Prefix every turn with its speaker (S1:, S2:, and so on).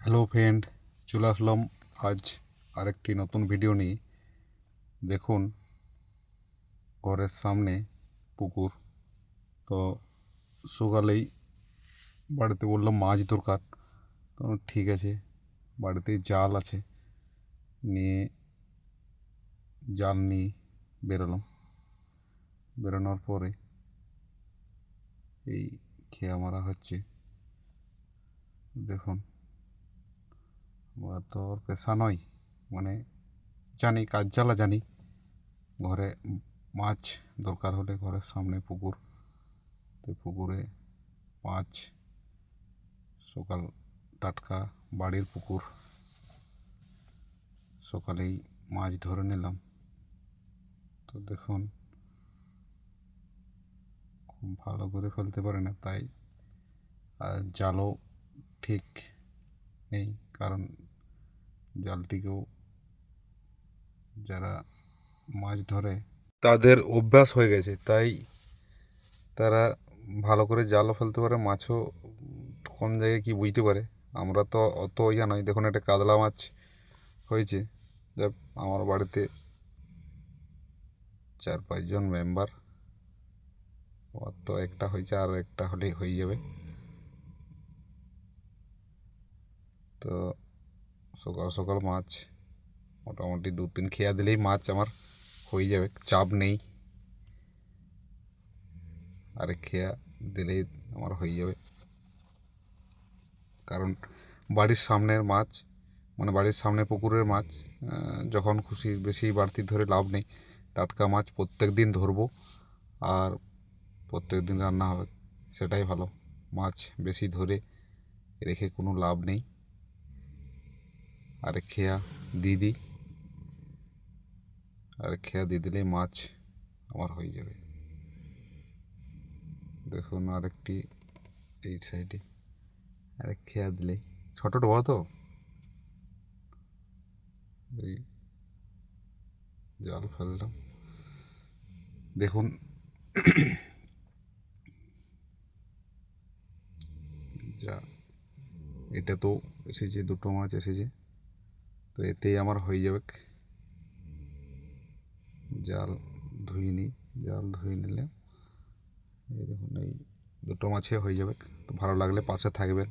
S1: Hello friend, চলে আসলাম আজ আরেকটি নতুন ভিডিও নিয়ে। দেখুন, ঘরের সামনে পুকুর। তো সকালেই বাড়িতে বললাম মাছ দরকার। তো ঠিক আছে, বাড়িতে জাল আছে, নিয়ে জাল নিয়ে বেরোলাম। বেরোনোর পরে এই খেয়া মারা হচ্ছে। দেখুন, আমরা তো ওর পেশা নয়, মানে জানি কাজ জ্বালা জানি। ঘরে মাছ দরকার হলে ঘরের সামনে পুকুর, তো পুকুরে মাছ সকাল টাটকা, বাড়ির পুকুর, সকালেই মাছ ধরে নিলাম। তো দেখুন, খুব ভালো করে ফেলতে পারে না, তাই জালও ঠিক নেই, কারণ জালটিকেও যারা মাছ ধরে তাদের অভ্যাস হয়ে গেছে, তাই তারা ভালো করে জালও ফেলতে পারে, মাছও কোন জায়গায় কী বুঝতে পারে। আমরা তো অত ইয়া নয়। দেখুন, একটা কাতলা মাছ হয়েছে। দেখ, আমার বাড়িতে 4-5 জন মেম্বার, ওর তো একটা হয়েছে, আর একটা হলেই হয়ে যাবে। তো সকাল সকাল মাছ মোটামুটি 2-3 খেয়া দিলেই মাছ আমার হয়ে যাবে, চাপ নেই। আরেক খেয়া দিলেই আমার হয়ে যাবে, কারণ বাড়ির সামনের মাছ, মানে বাড়ির সামনে পুকুরের মাছ, যখন খুশি বেশি বাড়তি ধরে লাভ নেই। টাটকা মাছ প্রত্যেক দিন ধরবো, আর প্রত্যেক দিন রান্না হবে, সেটাই ভালো। মাছ বেশি ধরে রেখে কোনো লাভ নেই। আরেক খেয়া দিয়ে দিই, আরেক খেয়া দিয়ে দিলেই মাছ আমার হয়ে যাবে। দেখুন, আরেকটি এই সাইডে আরেক খেয়া দিলেই, ছোটো ডোবা তো, এই জাল ফেললাম। দেখুন, যা এটা তো এসেছে, 2টো মাছ এসেছে, তো এতেই আমার হয়ে যাবে। জাল ধুয়ে নিই, জাল ধুয়ে নিলে এই দেখুন, এই 2টো মাছে হয়ে যাবে। তো ভালো লাগলে পাশে থাকবেন।